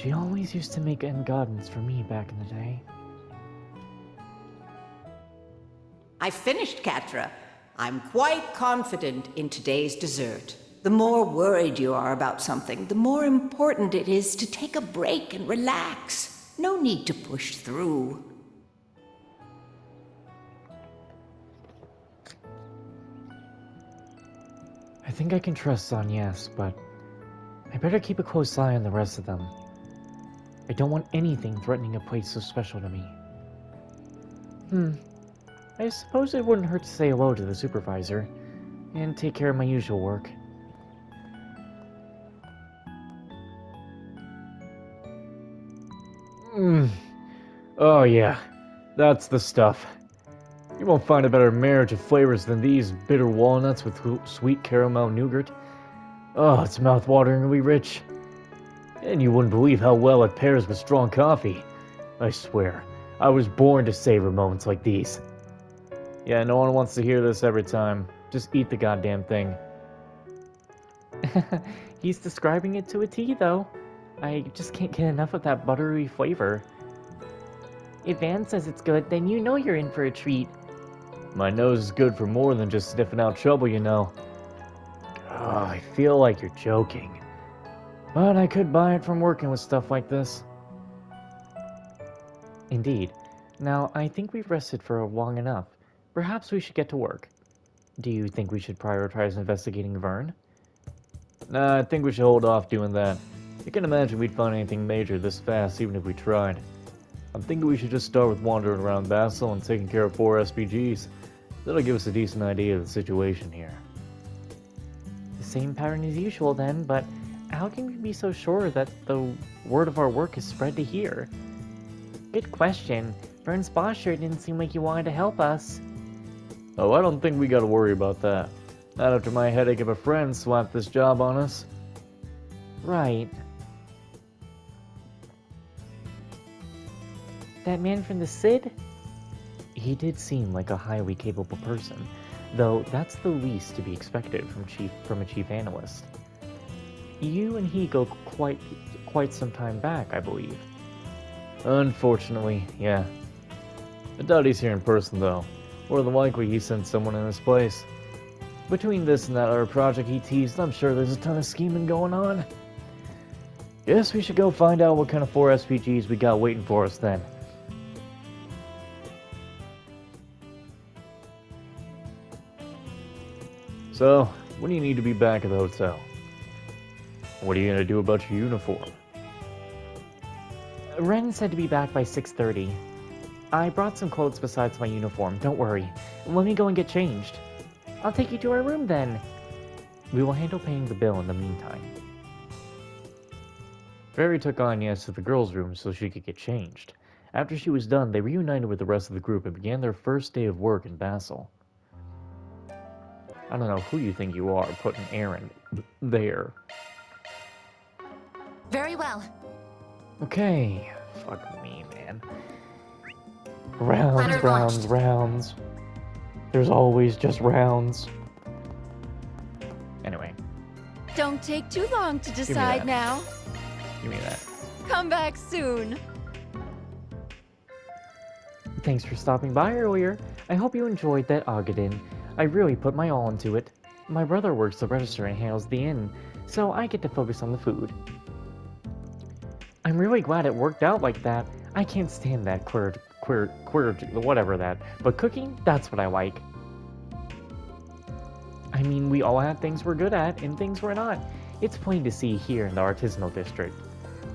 She always used to make end gardens for me back in the day. I finished, Catra. I'm quite confident in today's dessert. The more worried you are about something, the more important it is to take a break and relax. No need to push through. I think I can trust Zanyes, but I better keep a close eye on the rest of them. I don't want anything threatening a place so special to me. I suppose it wouldn't hurt to say hello to the supervisor, and take care of my usual work. Oh yeah, that's the stuff. You won't find a better marriage of flavors than these bitter walnuts with sweet caramel nougat. Oh, it's mouth-wateringly rich. And you wouldn't believe how well it pairs with strong coffee. I swear, I was born to savor moments like these. Yeah, no one wants to hear this every time. Just eat the goddamn thing. He's describing it to a T, though. I just can't get enough of that buttery flavor. If Anne says it's good, then you know you're in for a treat. My nose is good for more than just sniffing out trouble, you know. Oh, I feel like you're joking. But I could buy it from working with stuff like this. Indeed. Now, I think we've rested for long enough. Perhaps we should get to work. Do you think we should prioritize investigating Vern? Nah, I think we should hold off doing that. I can't imagine we'd find anything major this fast even if we tried. I'm thinking we should just start with wandering around Basel and taking care of 4 SPGs. That'll give us a decent idea of the situation here. The same pattern as usual then, but how can we be so sure that the word of our work is spread to here? Good question. Vern's boss sure didn't seem like he wanted to help us. Oh, I don't think we gotta worry about that. Not after my headache of a friend slapped this job on us. Right. That man from the Cid? He did seem like a highly capable person, though that's the least to be expected from a chief analyst. You and he go quite some time back, I believe. Unfortunately, yeah. I doubt he's here in person, though. More than likely, he sent someone in his place. Between this and that other project he teased, I'm sure there's a ton of scheming going on. Guess we should go find out what kind of 4 SPGs we got waiting for us then. So, when do you need to be back at the hotel? What are you gonna do about your uniform? Ren said to be back by 6:30. I brought some clothes besides my uniform, don't worry. Let me go and get changed. I'll take you to our room then. We will handle paying the bill in the meantime. Fairy took Agnes to the girls' room so she could get changed. After she was done, they reunited with the rest of the group and began their first day of work in Basel. I don't know who you think you are putting Aaron there. Very well. Okay, fuck me, man. Rounds, Leonard rounds, launched. rounds. There's always just rounds. Anyway, Don't take too long to that. decide now. give me that. Come back soon. Thanks for stopping by earlier. I hope you enjoyed that Ogadin. I really put my all into it. My brother works the register and handles the inn, so I get to focus on the food. I'm really glad it worked out like that. I can't stand that queer, whatever that. But cooking, that's what I like. I mean, we all have things we're good at and things we're not. It's plain to see here in the artisanal district.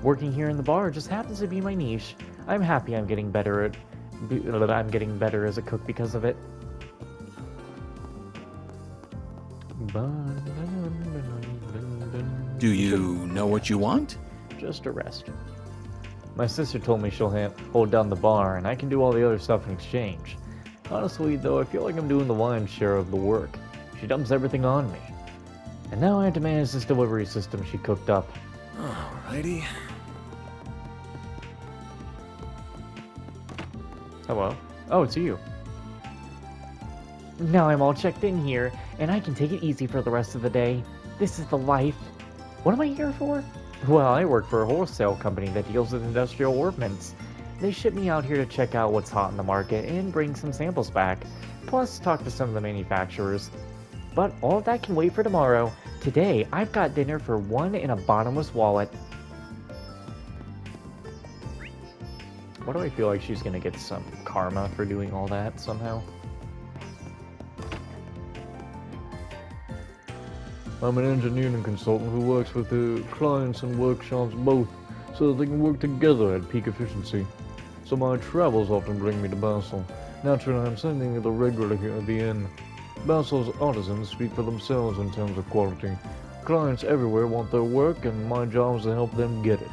Working here in the bar just happens to be my niche. I'm happy I'm getting better as a cook because of it. Do you know what you want? Just a rest. My sister told me she'll hold down the bar, and I can do all the other stuff in exchange. Honestly, though, I feel like I'm doing the lion's share of the work. She dumps everything on me. And now I have to manage this delivery system she cooked up. Alrighty. Hello? Oh, it's you. Now I'm all checked in here, and I can take it easy for the rest of the day. This is the life. What am I here for? Well, I work for a wholesale company that deals with industrial ornaments. They ship me out here to check out what's hot in the market and bring some samples back, plus talk to some of the manufacturers. But all of that can wait for tomorrow. Today, I've got dinner for one in a bottomless wallet. Why do I feel like she's gonna get some karma for doing all that somehow? I'm an engineering consultant who works with the clients and workshops both, so that they can work together at peak efficiency. So my travels often bring me to Basel. Naturally, I'm sending the regular here at the inn. Basel's artisans speak for themselves in terms of quality. Clients everywhere want their work, and my job is to help them get it.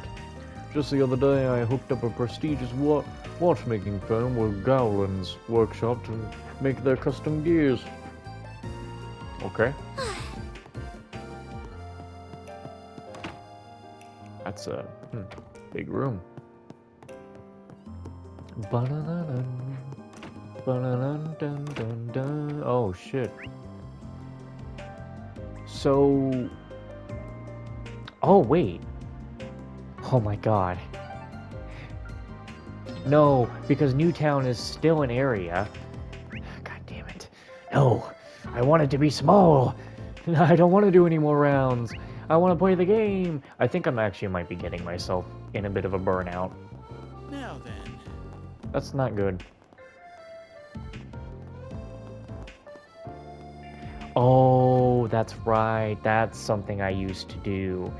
Just the other day, I hooked up a prestigious watchmaking firm with Gowland's workshop to make their custom gears. Okay. That's a big room. Ba-da-da-dun, ba-da-dun-dun-dun-dun. Oh shit. So. Oh wait. Oh my god. No, because Newtown is still an area. God damn it. No, I want it to be small. I don't want to do any more rounds. I want to play the game. I think I'm actually might be getting myself in a bit of a burnout. Now then. That's not good. Oh, that's right. That's something I used to do.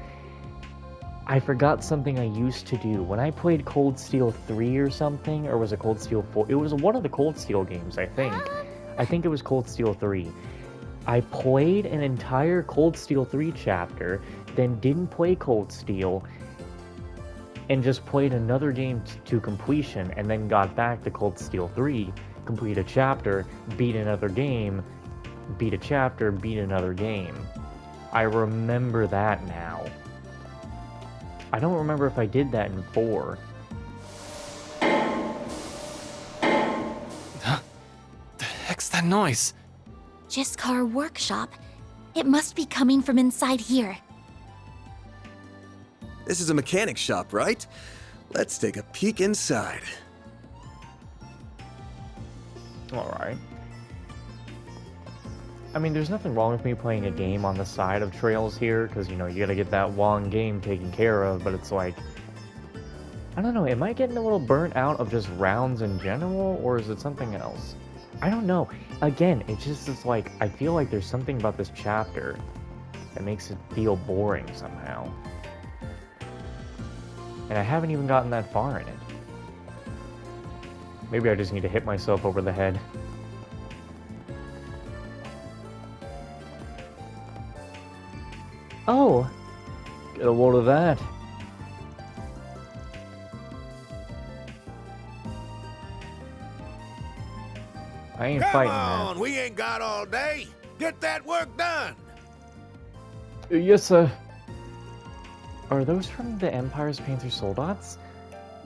I forgot something I used to do. When I played Cold Steel 3 or something, or was it Cold Steel 4? It was one of the Cold Steel games, I think. I think it was Cold Steel 3. I played an entire Cold Steel 3 chapter, then didn't play Cold Steel, and just played another game to completion, and then got back to Cold Steel 3, complete a chapter, beat another game, beat a chapter, beat another game. I remember that now. I don't remember if I did that in 4. The heck's that noise? Jiskar workshop. It must be coming from inside here. This is a mechanic shop, right? Let's take a peek inside. Alright. I mean, there's nothing wrong with me playing a game on the side of trails here, because, you know, you gotta get that one game taken care of, but it's like... I don't know, am I getting a little burnt out of just rounds in general, or is it something else? I don't know. Again, it's like, I feel like there's something about this chapter that makes it feel boring somehow. And I haven't even gotten that far in it. Maybe I just need to hit myself over the head. Oh! Get a load of that. I ain't fighting that. We ain't got all day. Get that work done. Yes, sir. Are those from the Empire's Panther Soldats?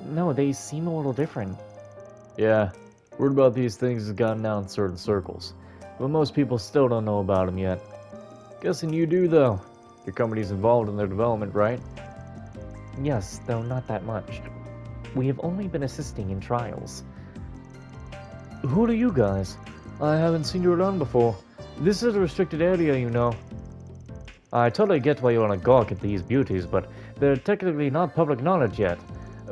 No, they seem a little different. Yeah, word about these things has gotten out in certain circles, but most people still don't know about them yet. Guessing you do, though. Your company's involved in their development, right? Yes, though not that much. We have only been assisting in trials. Who are you guys? I haven't seen you around before. This is a restricted area, you know. I totally get why you want to gawk at these beauties, but they're technically not public knowledge yet.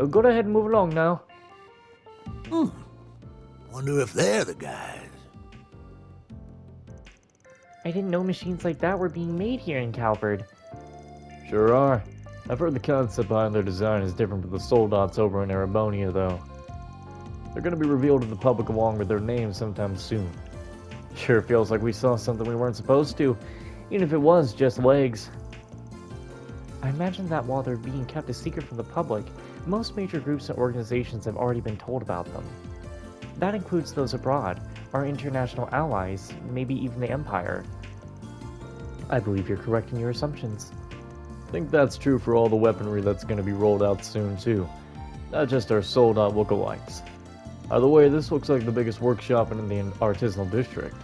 Go ahead and move along now. Wonder if they're the guys. I didn't know machines like that were being made here in Calvard. Sure are. I've heard the concept behind their design is different from the Soldats over in Erebonia, though. They're gonna be revealed to the public along with their names sometime soon. Sure feels like we saw something we weren't supposed to, even if it was just legs. I imagine that while they're being kept a secret from the public, most major groups and organizations have already been told about them. That includes those abroad, our international allies, maybe even the Empire. I believe you're correct in your assumptions. I think that's true for all the weaponry that's going to be rolled out soon, too. Not just our sold-out lookalikes. Either way, this looks like the biggest workshop in the artisanal district.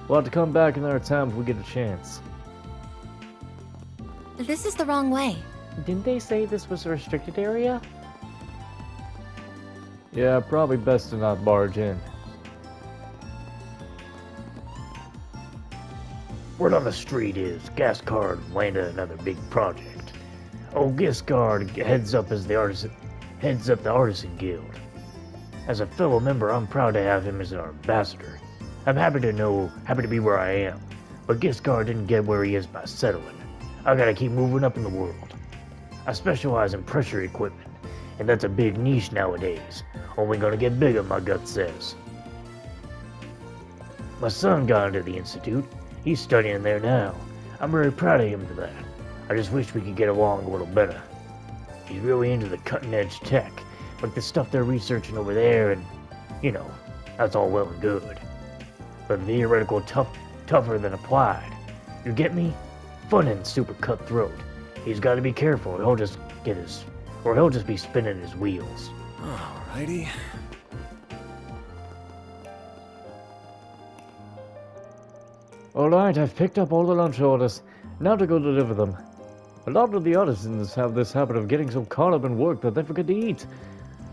We'll have to come back another time if we get a chance. This is the wrong way. Didn't they say this was a restricted area? Yeah, probably best to not barge in. Word on the street is Gascard landed another big project. Old Gascard heads up the Artisan Guild. As a fellow member, I'm proud to have him as our ambassador. I'm happy to be where I am, but Giscard didn't get where he is by settling. I gotta keep moving up in the world. I specialize in pressure equipment, and that's a big niche nowadays. Only gonna get bigger, my gut says. My son got into the Institute. He's studying there now. I'm very proud of him for that. I just wish we could get along a little better. He's really into the cutting-edge tech, like the stuff they're researching over there, and, that's all well and good. But theoretical tougher than applied. You get me? Fun and super cutthroat. He's got to be careful, or he'll just be spinning his wheels. Alrighty. Alright, I've picked up all the lunch orders. Now to go deliver them. A lot of the artisans have this habit of getting so caught up in work that they forget to eat.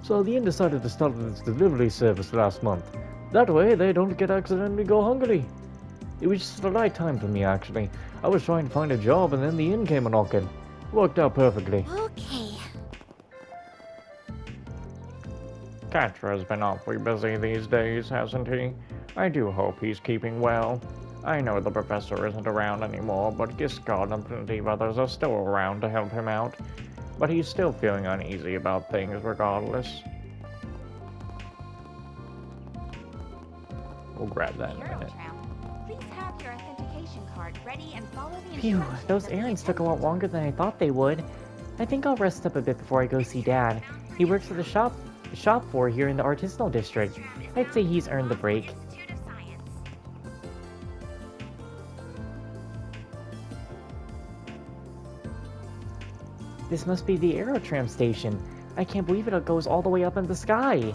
So the inn decided to start its delivery service last month. That way, they don't accidentally go hungry. It was just the right time for me, actually. I was trying to find a job, and then the inn came a-knocking. Worked out perfectly. Okay. Catra's been awfully busy these days, hasn't he? I do hope he's keeping well. I know the professor isn't around anymore, but Giscard and plenty of others are still around to help him out. But he's still feeling uneasy about things regardless. We'll grab that in a minute. Please have your authentication card ready and follow the Phew, instructions those in the errands took a agenda. lot longer than I thought they would. I think I'll rest up a bit before I go see Dad. He works at the shop floor here in the artisanal district. I'd say he's earned the break. Institute of Science. This must be the Aerotram station. I can't believe it goes all the way up in the sky.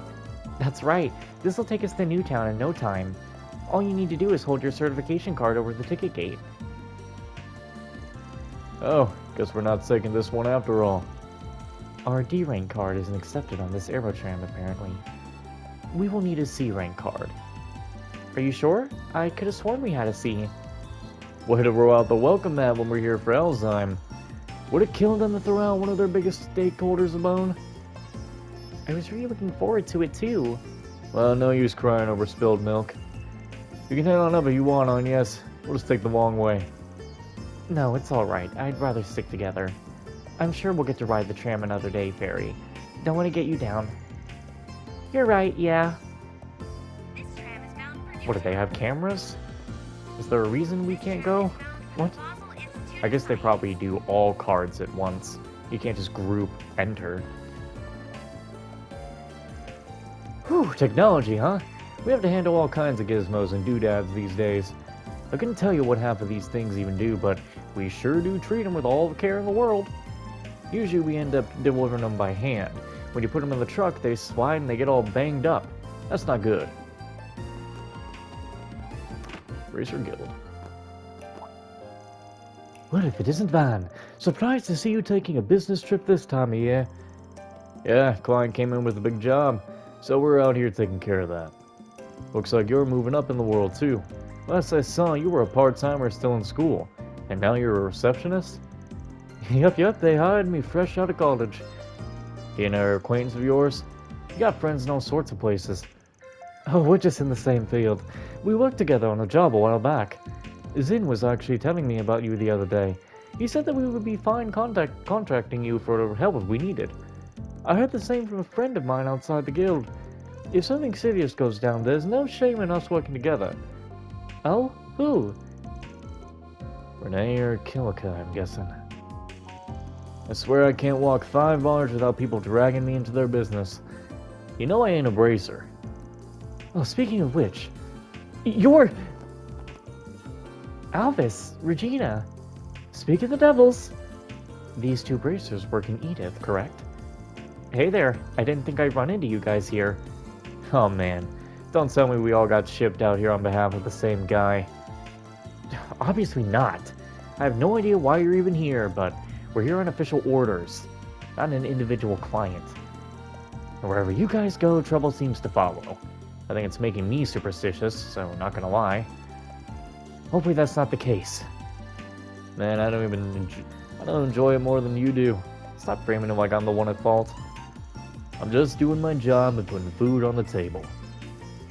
That's right. This will take us to Newtown in no time. All you need to do is hold your certification card over the ticket gate. Oh, guess we're not taking this one after all. Our D rank card isn't accepted on this Aerotram, apparently. We will need a C rank card. Are you sure? I could have sworn we had a C. Way to roll out the welcome mat when we're here for Alzheimer. Would it kill them to throw out one of their biggest stakeholders a bone? I was really looking forward to it too. Well, no use crying over spilled milk. You can head on up if you want on, yes. We'll just take the long way. No, it's alright. I'd rather stick together. I'm sure we'll get to ride the tram another day, Fairy. Don't want to get you down. You're right, yeah. This tram is bound for What, do they have cameras? Is there a reason we can't go? What? Basel Institute I of guess they Science. probably do all cards at once. You can't just group enter. Whew, technology, huh? We have to handle all kinds of gizmos and doodads these days. I couldn't tell you what half of these things even do, but we sure do treat them with all the care in the world. Usually we end up delivering them by hand. When you put them in the truck, they slide and they get all banged up. That's not good. Racer Guild. What if it isn't Van? Surprised to see you taking a business trip this time of year. Yeah, client came in with a big job, so we're out here taking care of that. Looks like you're moving up in the world too. Last I saw, you were a part-timer still in school, and now you're a receptionist? Yep, they hired me fresh out of college. You know, acquaintance of yours? You got friends in all sorts of places. Oh, we're just in the same field. We worked together on a job a while back. Zin was actually telling me about you the other day. He said that we would be fine contracting you for the help we needed. I heard the same from a friend of mine outside the guild. If something serious goes down, there's no shame in us working together. Oh? Who? Renee or Kilika, I'm guessing. I swear I can't walk 5 bars without people dragging me into their business. You know I ain't a bracer. Oh, speaking of which, you're... Alvis, Regina. Speak of the devils. These two bracers work in Edith, correct? Hey there, I didn't think I'd run into you guys here. Oh man, don't tell me we all got shipped out here on behalf of the same guy. Obviously not. I have no idea why you're even here, but We're here on official orders, not an individual client. And wherever you guys go, trouble seems to follow. I think it's making me superstitious, so not gonna lie. Hopefully that's not the case. Man, I don't enjoy it more than you do. Stop framing it like I'm the one at fault. I'm just doing my job and putting food on the table.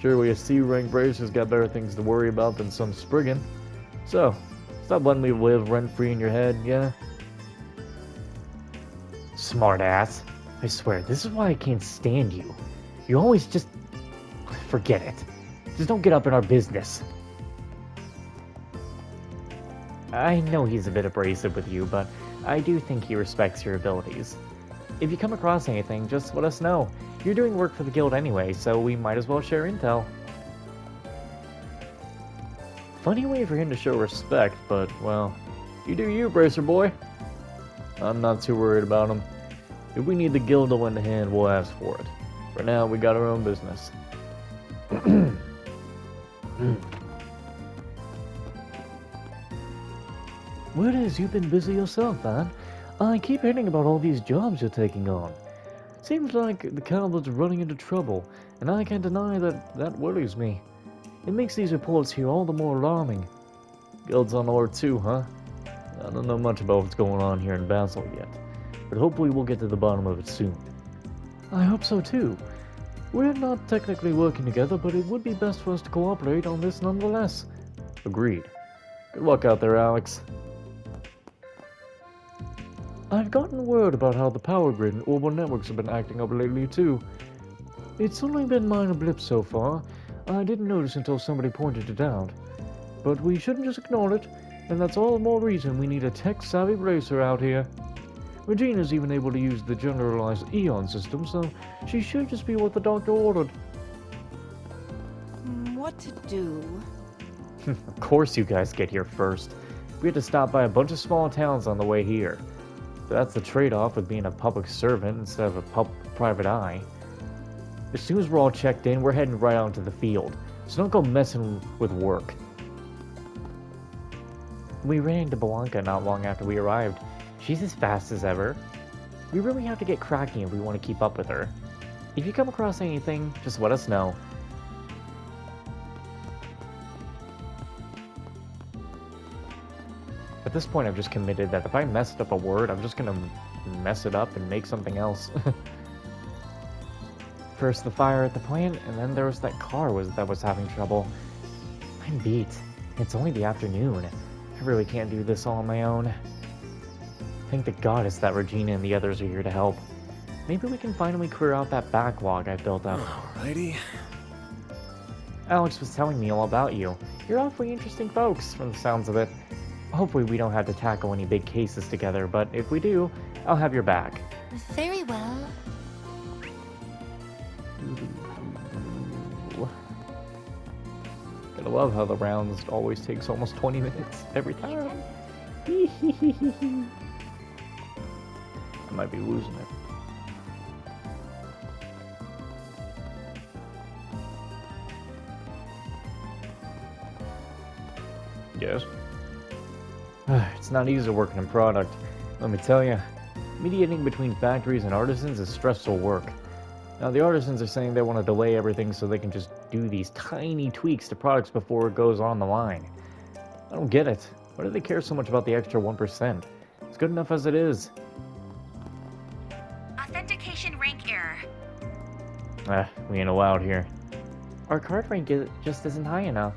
Surely a C-rank bracer's got better things to worry about than some Spriggan. So, stop letting me live rent-free in your head, yeah? Smartass. I swear, this is why I can't stand you. You always just... Forget it. Just don't get up in our business. I know he's a bit abrasive with you, but I do think he respects your abilities. If you come across anything, just let us know. You're doing work for the guild anyway, so we might as well share intel. Funny way for him to show respect, but, well, you do you, Bracer Boy. I'm not too worried about him. If we need the guild to lend a hand, we'll ask for it. For now, we got our own business. Word is you've been busy yourself, man. I keep hearing about all these jobs you're taking on. Seems like the Calvert's running into trouble, and I can't deny that worries me. It makes these reports here all the more alarming. Guild's on alert too, huh? I don't know much about what's going on here in Basel yet, but hopefully we'll get to the bottom of it soon. I hope so too. We're not technically working together, but it would be best for us to cooperate on this nonetheless. Agreed. Good luck out there, Alex. I've gotten word about how the power grid and orbital networks have been acting up lately too. It's only been minor blips so far. I didn't notice until somebody pointed it out. But we shouldn't just ignore it, and that's all the more reason we need a tech-savvy bracer out here. Regina's even able to use the generalized Eon system, so she should just be what the doctor ordered. What to do? Of course you guys get here first. We had to stop by a bunch of small towns on the way here. But that's the trade-off with being a public servant instead of a private eye. As soon as we're all checked in, we're heading right onto the field. So don't go messing with work. We ran into Blanca not long after we arrived. She's as fast as ever. We really have to get cracking if we want to keep up with her. If you come across anything, just let us know. At this point, I've just committed that if I messed up a word, I'm just gonna mess it up and make something else. First the fire at the plant, and then there was that car that was having trouble. I'm beat. It's only the afternoon. I really can't do this all on my own. Thank the goddess that Regina and the others are here to help. Maybe we can finally clear out that backlog I built up. Alrighty. Alex was telling me all about you. You're awfully interesting folks, from the sounds of it. Hopefully we don't have to tackle any big cases together, but if we do, I'll have your back. Very well. I love how the rounds always takes almost 20 minutes every time. I might be losing it. Yes? It's not easy working in product. Let me tell you, mediating between factories and artisans is stressful work. Now, the artisans are saying they want to delay everything so they can just do these tiny tweaks to products before it goes on the line. I don't get it. Why do they care so much about the extra 1%? It's good enough as it is. Authentication rank error. We ain't allowed here. Our card rank just isn't high enough.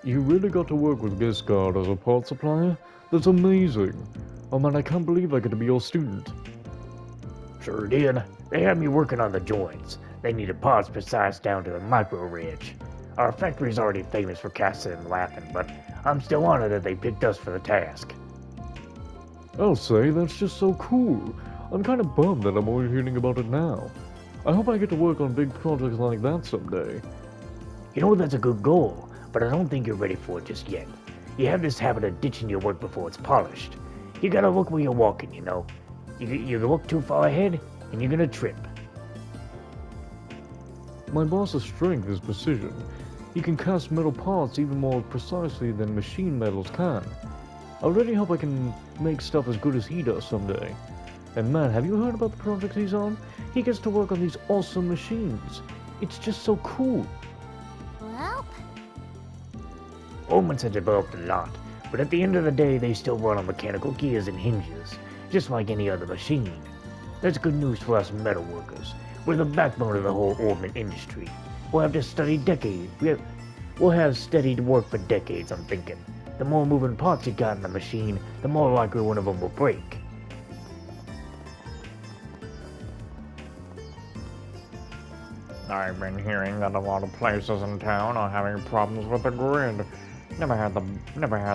You really got to work with Giscard as a part supplier? That's amazing. Oh man, I can't believe I get to be your student. Sure did. They had me working on the joints. They needed parts precise down to the micro ridge. Our factory's already famous for casting and laughing, but I'm still honored that they picked us for the task. I'll say, that's just so cool. I'm kind of bummed that I'm only hearing about it now. I hope I get to work on big projects like that someday. You know, that's a good goal, but I don't think you're ready for it just yet. You have this habit of ditching your work before it's polished. You gotta look where you're walking, you know. You look too far ahead, and you're gonna trip. My boss's strength is precision. He can cast metal parts even more precisely than machine metals can. I really hope I can make stuff as good as he does someday. And man, have you heard about the project he's on? He gets to work on these awesome machines. It's just so cool. Well, Omen said developed a lot, but at the end of the day, they still run on mechanical gears and hinges, just like any other machine. That's good news for us metal workers. We're the backbone of the whole ornament industry. We'll have to study decades. We'll have steady work for decades, I'm thinking. The more moving parts you got in the machine, the more likely one of them will break. I've been hearing that a lot of places in town are having problems with the grid. Never had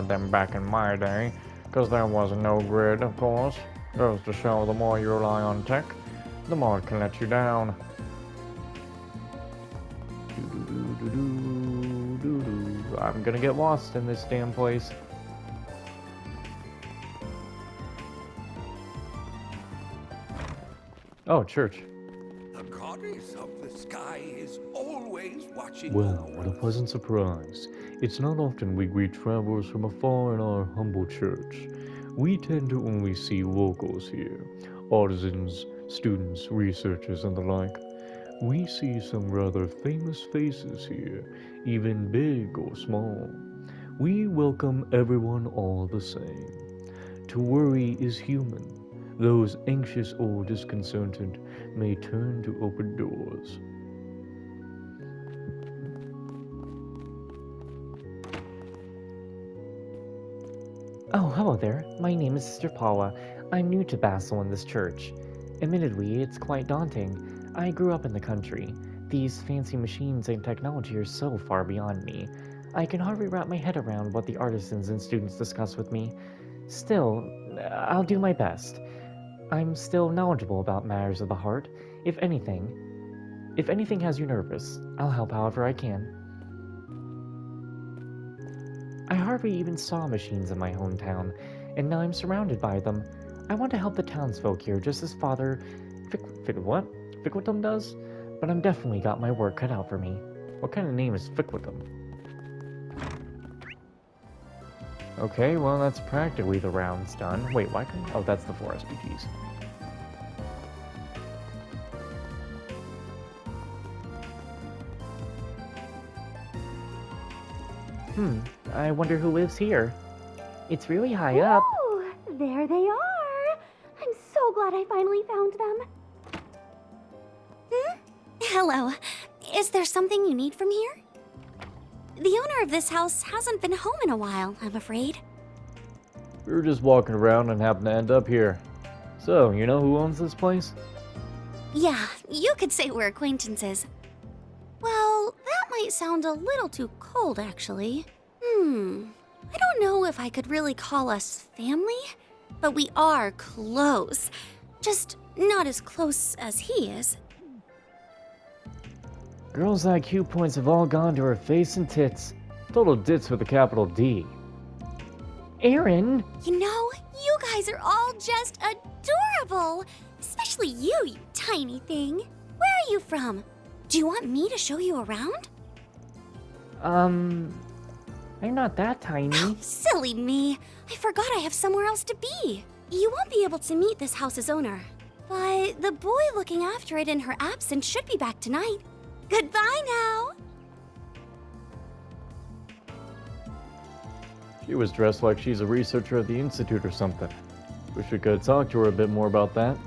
them back in my day, 'cause there was no grid, of course. Goes to show the more you rely on tech, the more it can let you down. I'm gonna get lost in this damn place. Oh, church. The goddess of the sky is always watching Well, over what a us. pleasant surprise. It's not often we greet travelers from afar in our humble church. We tend to only see locals here, artisans, students, researchers, and the like. We see some rather famous faces here, even big or small. We welcome everyone all the same. To worry is human. Those anxious or disconcerted may turn to open doors. Oh, hello there. My name is Sister Paula. I'm new to Basel in this church. Admittedly, it's quite daunting. I grew up in the country. These fancy machines and technology are so far beyond me. I can hardly wrap my head around what the artisans and students discuss with me. Still, I'll do my best. I'm still knowledgeable about matters of the heart. If anything has you nervous, I'll help however I can. I hardly even saw machines in my hometown, and now I'm surrounded by them. I want to help the townsfolk here just as Father Fickwickham does, but I'm definitely got my work cut out for me. What kind of name is Fickwickham? Okay, well that's practically the rounds done. Wait, why can... Oh, that's the 4 SPGs. I wonder who lives here. It's really high up. Ooh, there they are. I'm so glad I finally found them. hello. Is there something you need from here? The owner of this house hasn't been home in a while, I'm afraid. We were just walking around and happened to end up here. So, you know who owns this place? Yeah, you could say we're acquaintances. Well, that might sound a little too cold, actually. I don't know if I could really call us family, but we are close. Just not as close as he is. Girls' IQ points have all gone to her face and tits. Total ditz with a capital D. Aaron! You know, you guys are all just adorable. Especially you, you tiny thing. Where are you from? Do you want me to show you around? I'm not that tiny. Silly me. I forgot I have somewhere else to be. You won't be able to meet this house's owner. But the boy looking after it in her absence should be back tonight. Goodbye now. She was dressed like she's a researcher at the Institute or something. Wish we could talk to her a bit more about that.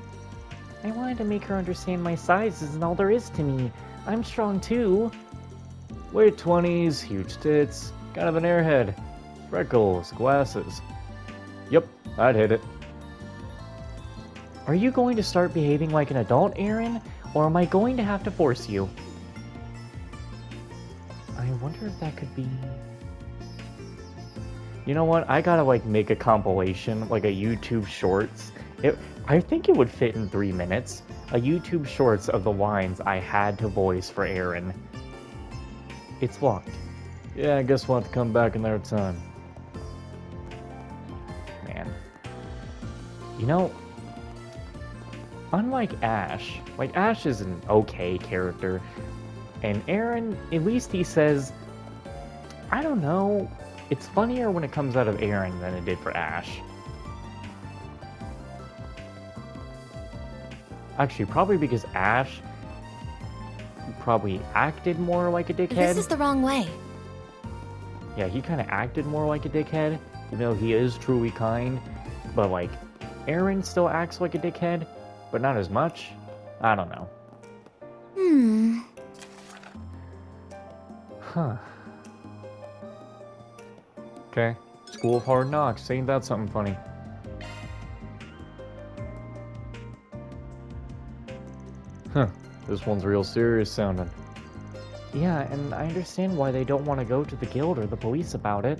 I wanted to make her understand my size isn't all there is to me. I'm strong too. Late 20s, huge tits, kind of an airhead. Freckles, glasses. Yep, I'd hit it. Are you going to start behaving like an adult, Aaron? Or am I going to have to force you? I wonder if that could be... You know what? I gotta make a compilation, like a YouTube Shorts. I think it would fit in 3 minutes. A YouTube Shorts of the lines I had to voice for Aaron. It's locked. Yeah, I guess we'll have to come back another time. Man. You know, unlike Ash, Ash is an okay character, and Aaron, at least he says, I don't know. It's funnier when it comes out of Aaron than it did for Ash. Actually, probably because Ash probably acted more like a dickhead. This is the wrong way. Yeah, he kind of acted more like a dickhead, even though he is truly kind. But, like, Aaron still acts like a dickhead, but not as much. I don't know. Huh. Okay. School of Hard Knocks. Ain't that something funny? Huh. This one's real serious sounding. Yeah, and I understand why they don't want to go to the guild or the police about it.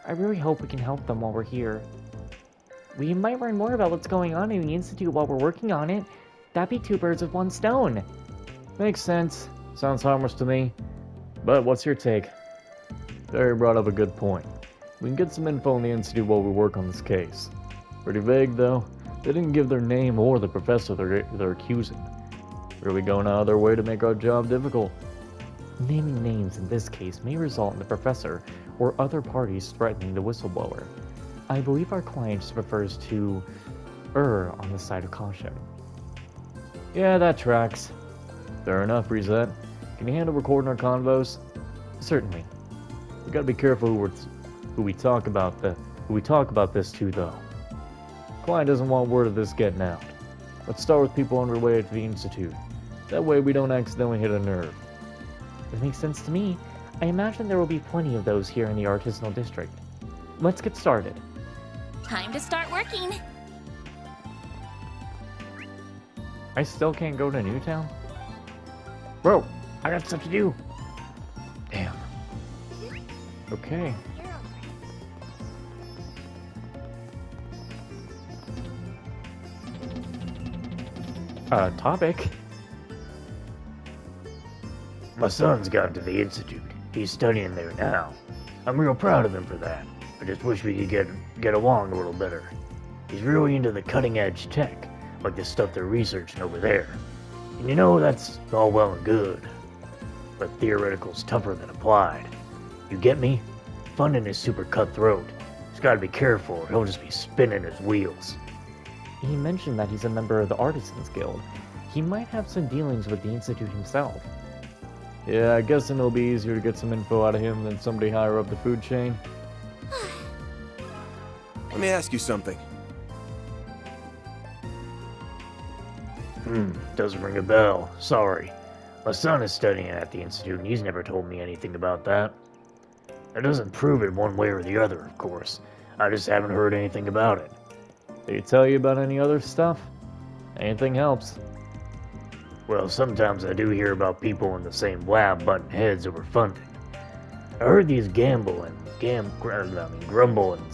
I really hope we can help them while we're here. We might learn more about what's going on in the Institute while we're working on it. That'd be two birds with one stone. Makes sense. Sounds harmless to me. But what's your take? Terry brought up a good point. We can get some info on the Institute while we work on this case. Pretty vague, though. They didn't give their name or the professor they're accusing. Really going out of their way to make our job difficult. Naming names in this case may result in the professor or other parties threatening the whistleblower. I believe our client just prefers to err on the side of caution. Yeah, that tracks. Fair enough, Reset. Can you handle recording our convos? Certainly. We gotta be careful who we talk about this to, though. Client doesn't want word of this getting out. Let's start with people unrelated to the Institute. That way we don't accidentally hit a nerve. That makes sense to me. I imagine there will be plenty of those here in the artisanal district. Let's get started. Time to start working. I still can't go to Newtown? Bro, I got stuff to do. Damn. Okay. Topic? My son's gone to the Institute. He's studying there now. I'm real proud of him for that. I just wish we could get along a little better. He's really into the cutting-edge tech, like the stuff they're researching over there. And you know, that's all well and good. But theoretical's tougher than applied. You get me? Funding is super cutthroat. He's gotta be careful or he'll just be spinning his wheels. He mentioned that he's a member of the Artisans Guild. He might have some dealings with the Institute himself. Yeah, I guess it'll be easier to get some info out of him than somebody higher up the food chain. Let me ask you something. Doesn't ring a bell. Sorry. My son is studying at the Institute and he's never told me anything about that. That doesn't prove it one way or the other, of course. I just haven't heard anything about it. Did he tell you about any other stuff? Anything helps. Well, sometimes I do hear about people in the same lab butting heads over funding. I heard these grumblings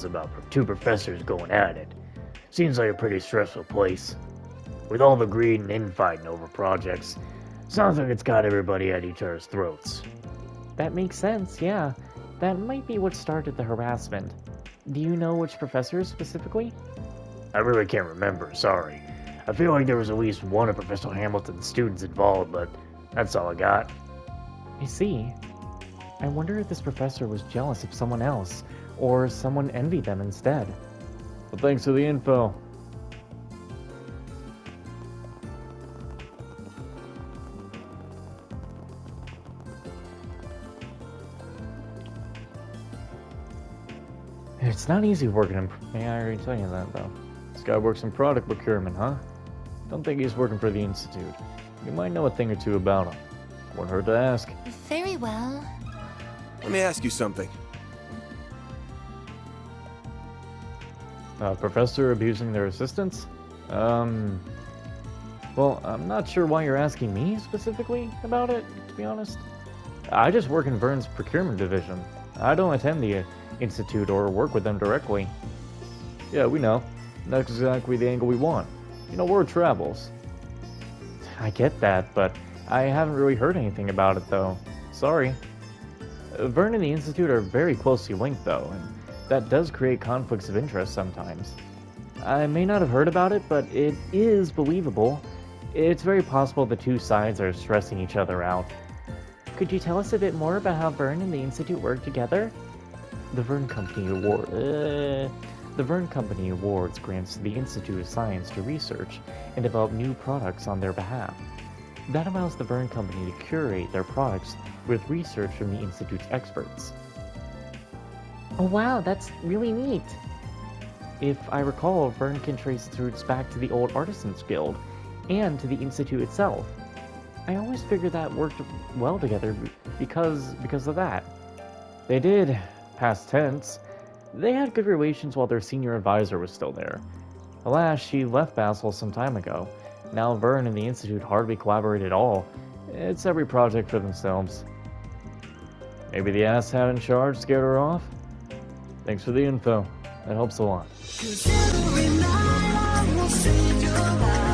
about two professors going at it. Seems like a pretty stressful place. With all the greed and infighting over projects, sounds like it's got everybody at each other's throats. That makes sense, yeah. That might be what started the harassment. Do you know which professors specifically? I really can't remember, sorry. I feel like there was at least one of Professor Hamilton's students involved, but that's all I got. I see. I wonder if this professor was jealous of someone else, or someone envied them instead. Well, thanks for the info. It's not easy working in... Yeah, I already tell you that, though. This guy works in product procurement, huh? Don't think he's working for the Institute. You might know a thing or two about him. Wouldn't hurt to ask. Very well. Let me ask you something. Professor abusing their assistants? Well, I'm not sure why you're asking me specifically about it, to be honest. I just work in Vern's procurement division. I don't attend the Institute or work with them directly. Yeah, we know. That's exactly the angle we want. You know, word travels. I get that, but I haven't really heard anything about it, though. Sorry. Vern and the Institute are very closely linked, though, and that does create conflicts of interest sometimes. I may not have heard about it, but it is believable. It's very possible the two sides are stressing each other out. Could you tell us a bit more about how Vern and the Institute work together? The Vern Company Award. The Vern Company awards grants to the Institute of Science to research and develop new products on their behalf. That allows the Vern Company to curate their products with research from the Institute's experts. Oh wow, that's really neat. If I recall, Vern can trace its roots back to the old Artisans Guild and to the Institute itself. I always figured that worked well together because of that. They did, past tense. They had good relations while their senior advisor was still there. Alas, she left Basel some time ago. Now Vern and the Institute hardly collaborate at all. It's every project for themselves. Maybe the asshat in charge scared her off? Thanks for the info. That helps a lot. 'Cause every night I will save your life.